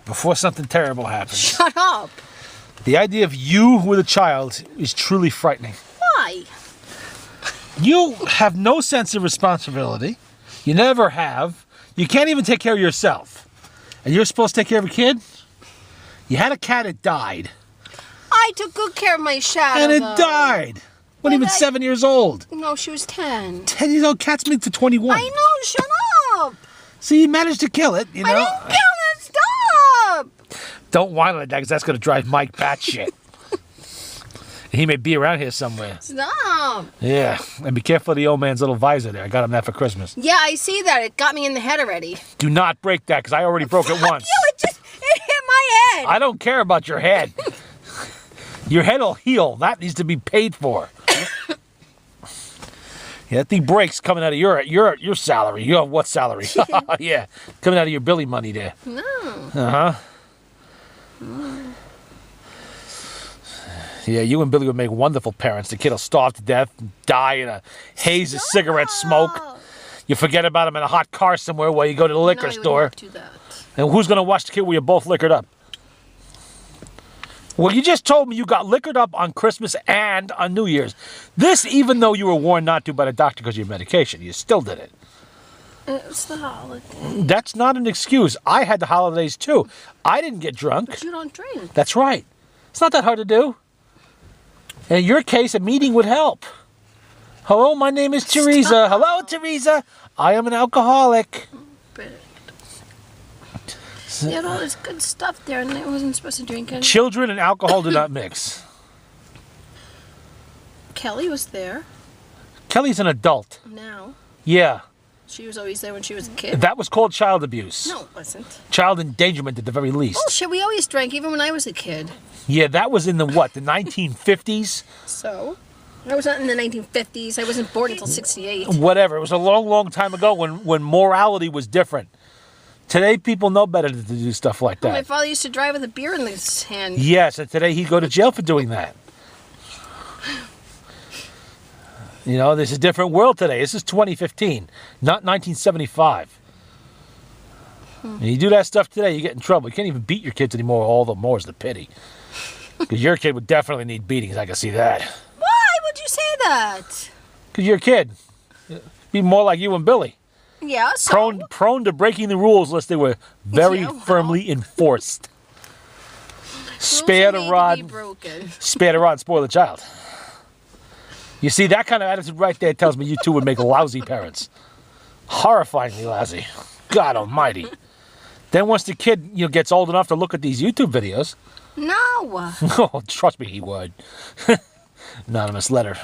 before something terrible happens. Shut up. The idea of you with a child is truly frightening. Why? You have no sense of responsibility. You never have. You can't even take care of yourself. And you're supposed to take care of a kid? You had a cat that died. I took good care of my shadow. And it died. Wasn't even 7 years old. No, she was 10. 10 years old cats make to 21. I know, shut up. So you managed to kill it, you know? I didn't kill it, stop. Don't whine like that, because that's going to drive Mike batshit. He may be around here somewhere. Stop. Yeah, and be careful of the old man's little visor there. I got him that for Christmas. Yeah, I see that. It got me in the head already. Do not break that, because I already broke it once. You, it hit my head. I don't care about your head. Your head will heal. That needs to be paid for. Yeah, that thing breaks coming out of your salary. You have what salary? Yeah, coming out of your Billy money there. No. Uh-huh. Yeah, you and Billy would make wonderful parents. The kid will starve to death, die in a haze of cigarette smoke. You forget about him in a hot car somewhere while you go to the liquor store. Do that. And who's going to watch the kid when you're both liquored up? Well, you just told me you got liquored up on Christmas and on New Year's. This, even though you were warned not to by the doctor because of your medication, you still did it. It's the holiday. That's not an excuse. I had the holidays too. I didn't get drunk. But you don't drink. That's right. It's not that hard to do. In your case, a meeting would help. Hello, my name is Teresa. Hello, Teresa. I am an alcoholic. They had all this good stuff there, and I wasn't supposed to drink any. Children and alcohol do not mix. Kelly was there. Kelly's an adult. Now. Yeah. She was always there when she was a kid. That was called child abuse. No, it wasn't. Child endangerment at the very least. Bullshit, we always drank, even when I was a kid. Yeah, that was in the what, the 1950s? So? I was not in the 1950s. I wasn't born until 68. Whatever. It was a long, long time ago when morality was different. Today, people know better to do stuff like that. My father used to drive with a beer in his hand. Yes, and today he'd go to jail for doing that. You know, there's a different world today. This is 2015, not 1975. And you do that stuff today, you get in trouble. You can't even beat your kids anymore, all the more is the pity. Because your kid would definitely need beatings, I can see that. Why would you say that? Because you're a kid. Be more like you and Billy. Yeah, so? Prone to breaking the rules unless they were very firmly enforced. Spare the rod, spoil the child. You see, that kind of attitude right there tells me you two would make lousy parents. Horrifyingly lousy. God almighty. Then once the kid, gets old enough to look at these YouTube videos. No. Oh, trust me, he would. Anonymous letter.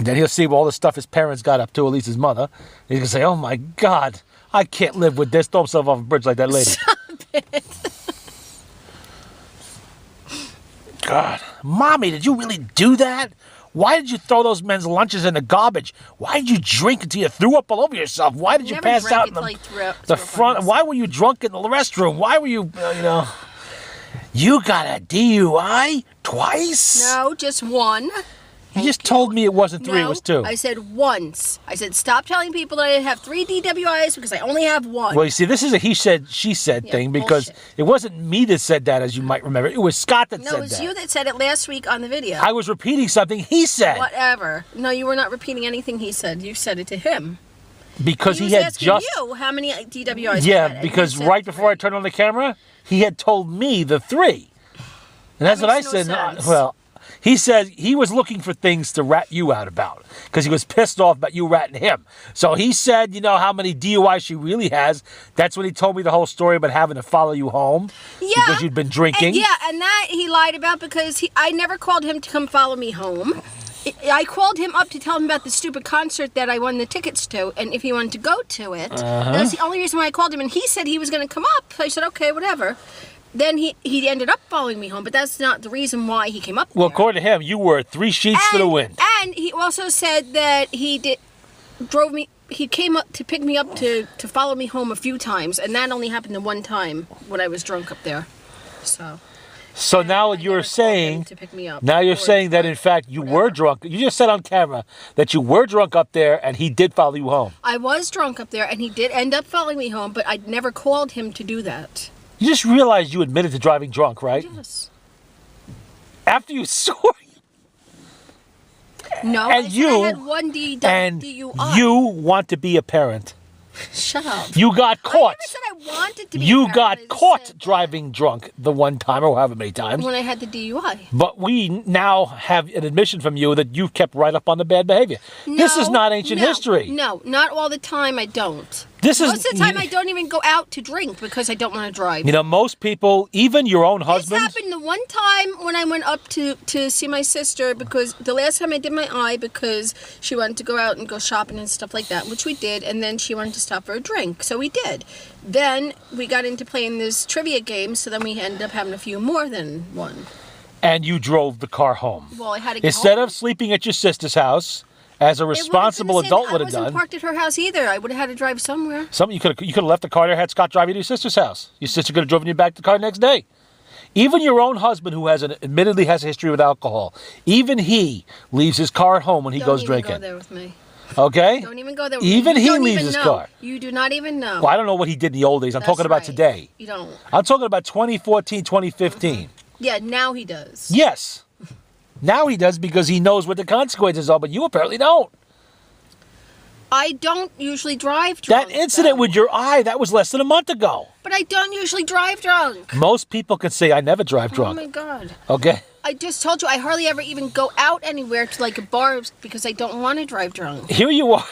Then he'll see all the stuff his parents got up to, at least his mother. He's going to say, oh my God, I can't live with this. Throw himself off a bridge like that lady. Stop it. God. Mommy, did you really do that? Why did you throw those men's lunches in the garbage? Why did you drink until you threw up all over yourself? Why did you pass out in the front? Why were you drunk in the restroom? Why were you, You got a DUI twice? No, just one. You just told me it wasn't 3, it was 2. I said once. I said, stop telling people that I have 3 DWIs because I only have 1. Well, you see, this is a he said, she said thing because bullshit. It wasn't me that said that, as you might remember. It was Scott that said that. No, it was you that said it last week on the video. I was repeating something he said. Whatever. No, you were not repeating anything he said. You said it to him. Because he had just... you how many DWIs Yeah, because right before I turned on the camera, he had told me the 3. And that's what I said. Well... He said he was looking for things to rat you out about because he was pissed off about you ratting him. So he said, how many DUIs she really has. That's when he told me the whole story about having to follow you home because you'd been drinking. And that he lied about because I never called him to come follow me home. I called him up to tell him about the stupid concert that I won the tickets to and if he wanted to go to it. That's the only reason why I called him. And he said he was going to come up. So I said, okay, whatever. Then he ended up following me home, but that's not the reason why he came up there. Well, according to him, you were 3 sheets to the wind. And he also said that he came up to pick me up to follow me home a few times, and that only happened the one time when I was drunk up there. So So now you're saying, to pick me up now you're saying that in fact you were drunk. You just said on camera that you were drunk up there and he did follow you home. I was drunk up there and he did end up following me home, but I never called him to do that. You just realized you admitted to driving drunk, right? Yes. After you swore. No, And I you had one and DUI. you want to be a parent. Shut up. You got caught. I never said I wanted to be You a parent. got I just caught said driving drunk the one time or however many times. when I had the DUI. But we now have an admission from you that you've kept right up on the bad behavior. This is not ancient history. No, not all the time I don't. This is Most of the time I don't even go out to drink because I don't want to drive. You know, most people, even your own This husband. happened the one time when I went up to see my sister, because the last time I did my eye because she wanted to go out and go shopping and stuff like that, which we did, and then she wanted to stop for a drink, so we did. Then we got into playing this trivia game, so then we ended up having a few more than one. And you drove the car home. Well, I had to get Instead home. of sleeping at your sister's house, as a responsible adult would have I wasn't done. parked at her house either. I would have had to drive somewhere. You could have left the car there, had Scott drive you to your sister's house. Your sister could have driven you back to the car next day. Even your own husband, who admittedly has a history with alcohol, even he leaves his car at home when he goes drinking. Don't even go there with me. Okay? Don't even go there with me. Even You he don't leaves even his know. car. You do not even know. Well, I don't know what he did in the old days. I'm That's talking about right. today. You don't. I'm talking about 2014, 2015. Yeah, now he does. Yes. Now he does because he knows what the consequences are, but you apparently don't. I don't usually drive drunk. That incident though. with your eye, that was less than a month ago. But I don't usually drive drunk. Most people can say, I never drive Oh drunk. my God. Okay? I just told you I hardly ever even go out anywhere to like a bar because I don't want to drive drunk. Here you are.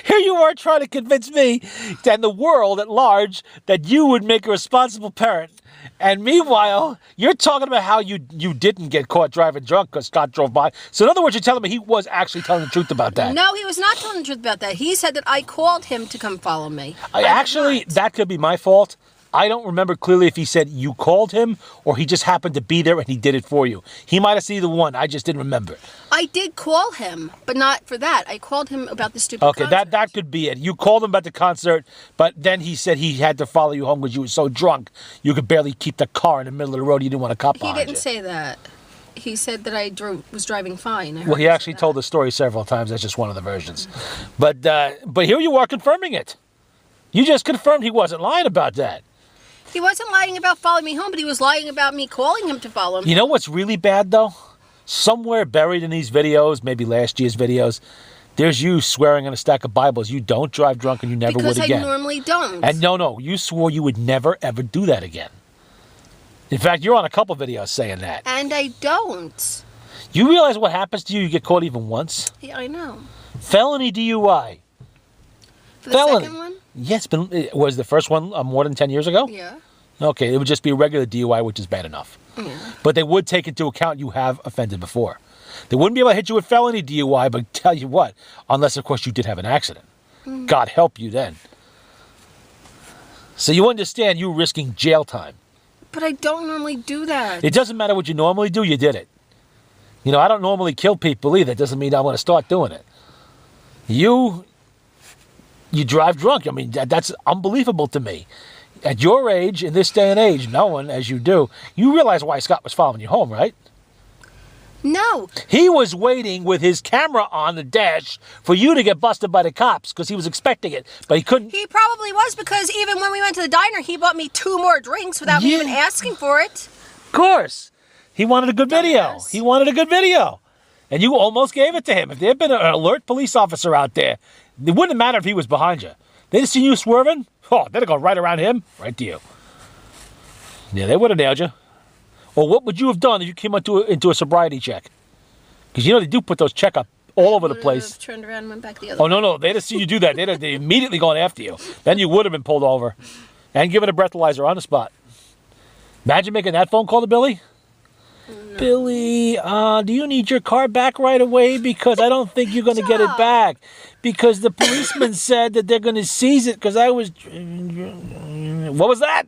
Here you are trying to convince me and the world at large that you would make a responsible parent. And meanwhile, you're talking about how you didn't get caught driving drunk because Scott drove by. So in other words, you're telling me he was actually telling the truth about that. No, he was not telling the truth about that. He said that I called him to come follow me. Actually, that could be my fault. I don't remember clearly if he said you called him or he just happened to be there and he did it for you. He might have seen the one. I just didn't remember. I did call him, but not for that. I called him about the stupid Okay, concert. that could be it. You called him about the concert, but then he said he had to follow you home because you were so drunk you could barely keep the car in the middle of the road. You didn't want a cop He behind didn't you. say that. He said that I was driving fine. Well, he actually told the story several times. That's just one of the versions. But here you are confirming it. You just confirmed he wasn't lying about that. He wasn't lying about following me home, but he was lying about me calling him to follow me. You know what's really bad, though? Somewhere buried in these videos, maybe last year's videos, there's you swearing on a stack of Bibles you don't drive drunk and you never would again. Because I normally don't. And no, you swore you would never, ever do that again. In fact, you're on a couple videos saying that. And I don't. You realize what happens to you? You get caught even once? Yeah, I know. Felony DUI. For the Felony. second one? Yes, was the first one more than 10 years ago? Yeah. Okay, it would just be a regular DUI, which is bad enough. Yeah. But they would take into account you have offended before. They wouldn't be able to hit you with felony DUI, but tell you what, unless, of course, you did have an accident. God help you then. So you understand you're risking jail time. But I don't normally do that. It doesn't matter what you normally do, you did it. You know, I don't normally kill people either. It doesn't mean I want to start doing it. You drive drunk. I mean, that's unbelievable to me. At your age, in this day and age, knowing as you do, you realize why Scott was following you home, right? No. He was waiting with his camera on the dash for you to get busted by the cops because he was expecting it, but he couldn't. He probably was, because even when we went to the diner, he bought me 2 more drinks without me even asking for it. Of course. He wanted a good video. Dumbass. He wanted a good video. And you almost gave it to him. If there had been an alert police officer out there, it wouldn't matter if he was behind you. They'd have seen you swerving. Oh, they'd have gone right around him, right to you. Yeah, they would have nailed you. Or what would you have done if you came into a sobriety check? Because you know they do put those checkup all over the place. Turned around and went back the other Oh, no. They'd have seen you do that. They'd have immediately gone after you. Then you would have been pulled over and given a breathalyzer on the spot. Imagine making that phone call to Billy. No. Billy, do you need your car back right away? Because I don't think you're going to get it back. Because the policeman said that they're going to seize it because I was... What was that?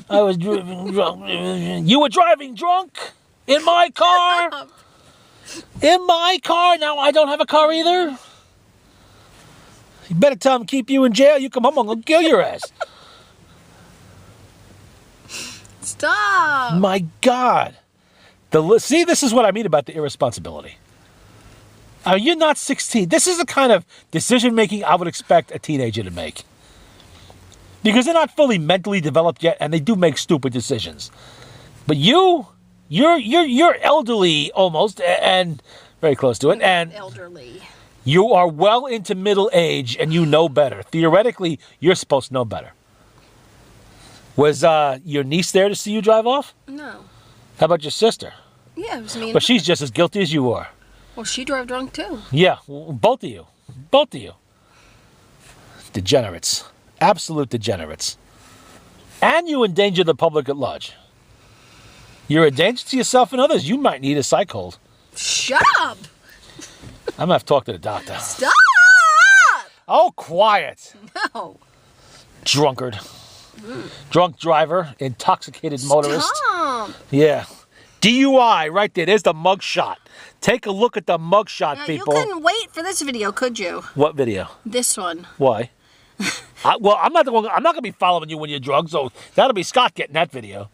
I was drunk. You were driving drunk in my car? In my car? Now I don't have a car either? You better tell him to keep you in jail. You come home, I'm going to kill your ass. Stop. My God. See, this is what I mean about the irresponsibility. You're not 16. This is the kind of decision-making I would expect a teenager to make. Because they're not fully mentally developed yet, and they do make stupid decisions. But you're elderly almost, and very close to it, and elderly. You are well into middle age, and you know better. Theoretically, you're supposed to know better. Was your niece there to see you drive off? No. How about your sister? Yeah, it was me. But she's just as guilty as you are. Well, she drove drunk too. Yeah, both of you. Both of you. Degenerates. Absolute degenerates. And you endanger the public at large. You're a danger to yourself and others. You might need a psych hold. Shut up! I'm going to have to talk to the doctor. Stop! Oh, quiet. No. Drunkard. Drunk driver. Intoxicated motorist. Stop. Yeah. DUI, right there. There's the mug shot. Take a look at the mug shot, people. You couldn't wait for this video, could you? What video? This one. Why? Well, I'm not going to be following you when you're drunk, so that'll be Scott getting that video.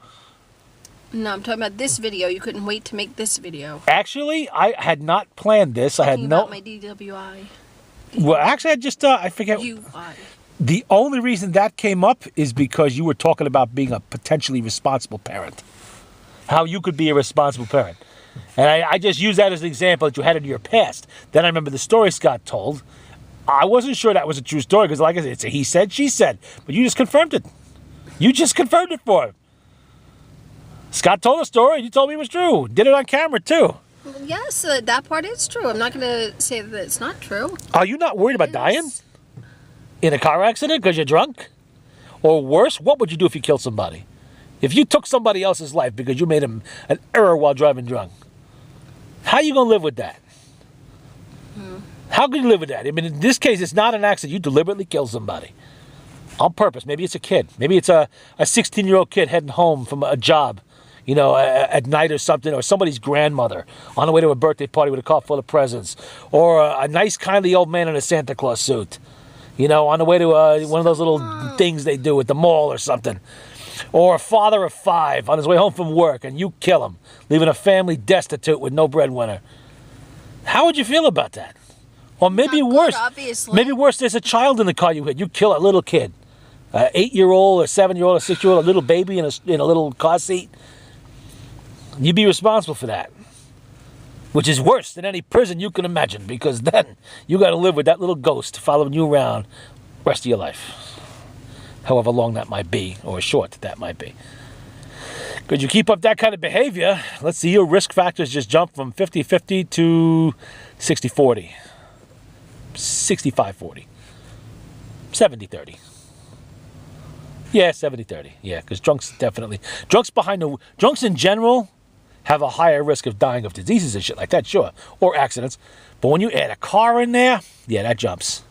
No, I'm talking about this video. You couldn't wait to make this video. Actually, I had not planned this. I had no. About my DWI. Well, actually, I just I forget. UI. The only reason that came up is because you were talking about being a potentially responsible parent. How you could be a responsible parent. And I just used that as an example that you had in your past. Then I remember the story Scott told. I wasn't sure that was a true story because, like I said, it's a he said, she said. But you just confirmed it. You just confirmed it for him. Scott told a story. You told me it was true. Did it on camera, too. Yes, that part is true. I'm not going to say that it's not true. Are you not worried about dying? In a car accident because you're drunk? Or worse, what would you do if you killed somebody? If you took somebody else's life because you made an error while driving drunk? How are you going to live with that? How can you live with that? I mean, in this case, it's not an accident. You deliberately killed somebody. On purpose. Maybe it's a kid. Maybe it's a 16-year-old kid heading home from a job, you know, at night or something, or somebody's grandmother on the way to a birthday party with a car full of presents, or a nice, kindly old man in a Santa Claus suit, you know, on the way to one of those little things they do at the mall or something. Or a father of 5 on his way home from work, and you kill him, leaving a family destitute with no breadwinner. How would you feel about that? Or maybe worse, maybe worse, there's a child in the car you hit. You kill a little kid, an 8-year-old, a 7-year-old, a 6-year-old, a little baby in a little car seat. You'd be responsible for that, which is worse than any prison you can imagine, because then you got to live with that little ghost following you around the rest of your life. However long that might be, or short that might be. Could you keep up that kind of behavior? Let's see, your risk factors just jumped from 50-50 to 60-40. 65-40. 70-30. Yeah, 70-30. Yeah, because drunks in general have a higher risk of dying of diseases and shit like that, sure. Or accidents. But when you add a car in there, yeah, that jumps.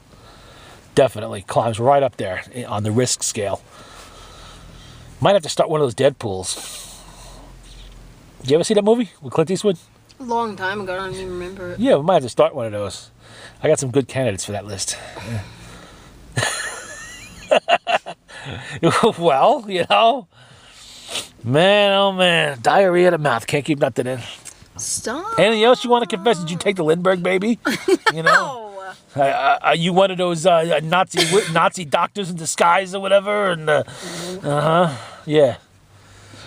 Definitely climbs right up there on the risk scale. Might have to start one of those Deadpools. Did you ever see that movie with Clint Eastwood? A long time ago. I don't even remember it. Yeah, we might have to start one of those. I got some good candidates for that list. Yeah. Well, you know. Man, oh man. Diarrhea of the mouth. Can't keep nothing in. Stop. Anything else you want to confess? Did you take the Lindbergh baby? You know? Are you one of those Nazi doctors in disguise or whatever? And yeah.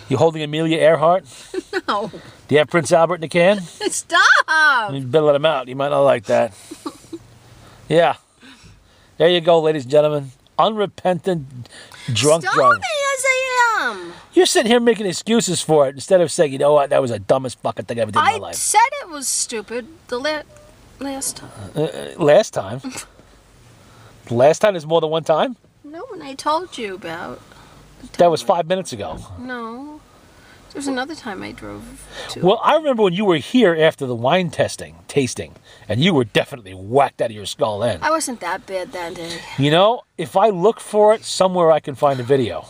You holding Amelia Earhart? No. Do you have Prince Albert in the can? Stop. You better let him out. You might not like that. Yeah. There you go, ladies and gentlemen. Unrepentant drunk driver. Stop me as I am. You're sitting here making excuses for it instead of saying, you know what, that was the dumbest fucking thing I ever did in my life. I said it was stupid the last time. Last time? Last time is more than one time? No, when I told you about. That was 5 minutes ago. No. There was another time I drove to. Well, I remember when you were here after the wine tasting, and you were definitely whacked out of your skull then. I wasn't that bad that day. You know, if I look for it somewhere, I can find a video.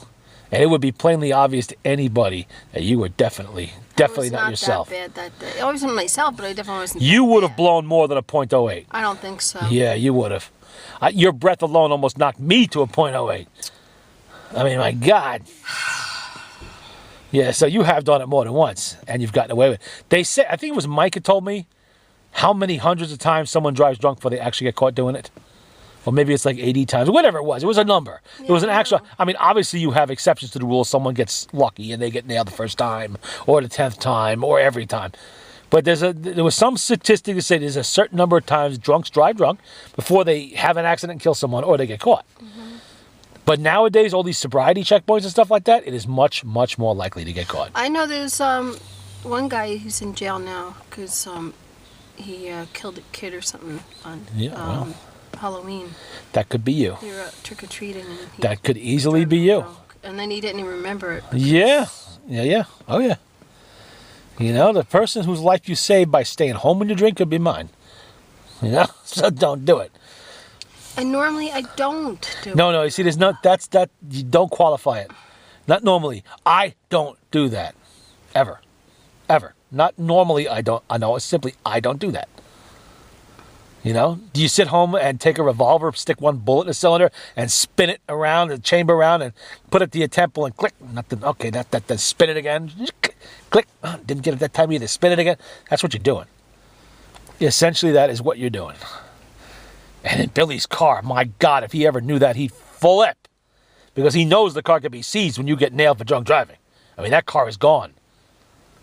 And it would be plainly obvious to anybody that you were definitely not yourself. I was not that bad that day. I wasn't myself, but I definitely wasn't. You would have blown more than a .08. I don't think so. Yeah, you would have. Your breath alone almost knocked me to a .08. I mean, my God. Yeah, so you have done it more than once, and you've gotten away with it. They said, I think it was Mike that told me how many hundreds of times someone drives drunk before they actually get caught doing it. Or maybe it's like 80 times, whatever it was. It was a number. Yeah, it was an actual, I mean, obviously you have exceptions to the rule. Someone gets lucky and they get nailed the first time, or the 10th time, or every time. But there was some statistic that said there's a certain number of times drunks drive drunk before they have an accident and kill someone, or they get caught. But nowadays, all these sobriety checkpoints and stuff like that, it is much, much more likely to get caught. I know there's one guy who's in jail now because he killed a kid or something on Halloween. That could be you. They were trick-or-treating. And that could easily be you. And then he didn't even remember it. Yeah. Oh, yeah. You know, the person whose life you saved by staying home when you drink could be mine. You know? So don't do it. And normally I don't do it. No, you see, you don't qualify it. Not normally. I don't do that. Ever. Not normally I don't. I know, it's simply I don't do that. You know? Do you sit home and take a revolver, stick one bullet in a cylinder, and spin it around, the chamber around, and put it to your temple and click? Nothing. Okay, that spin it again. Click. Didn't get it that time either. Spin it again. That's what you're doing. Essentially, that is what you're doing. And in Billy's car, my God, if he ever knew that, he'd flip. Because he knows the car could be seized when you get nailed for drunk driving. I mean, that car is gone.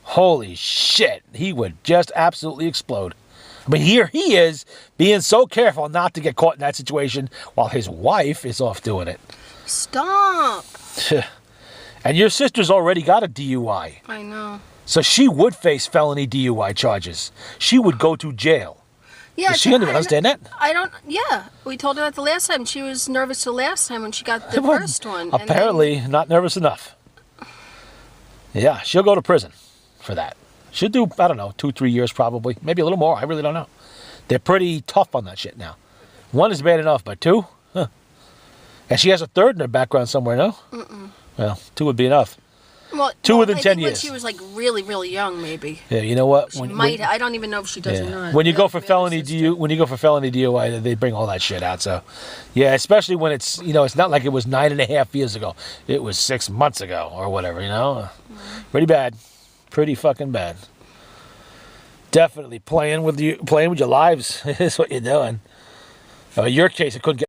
Holy shit. He would just absolutely explode. I mean, here he is being so careful not to get caught in that situation while his wife is off doing it. Stop. And your sister's already got a DUI. I know. So she would face felony DUI charges. She would go to jail. Yeah, does she understand that? Yeah. We told her that the last time. She was nervous the last time when she got the first one. Apparently, not nervous enough. Yeah, she'll go to prison for that. She'll do, I don't know, 2-3 years probably. Maybe a little more. I really don't know. They're pretty tough on that shit now. One is bad enough, but two? Huh. And she has a third in her background somewhere, no? Mm-mm. Well, 2 would be enough. Well, two within 10 years. When she was like really, really young, maybe. Yeah, you know what? I don't even know if she does or not. When you go for felony DUI, they bring all that shit out. So, yeah, especially when it's it's not like it was 9.5 years ago. It was 6 months ago or whatever. Pretty bad, pretty fucking bad. Definitely playing with your lives is what you're doing. In your case, it couldn't get.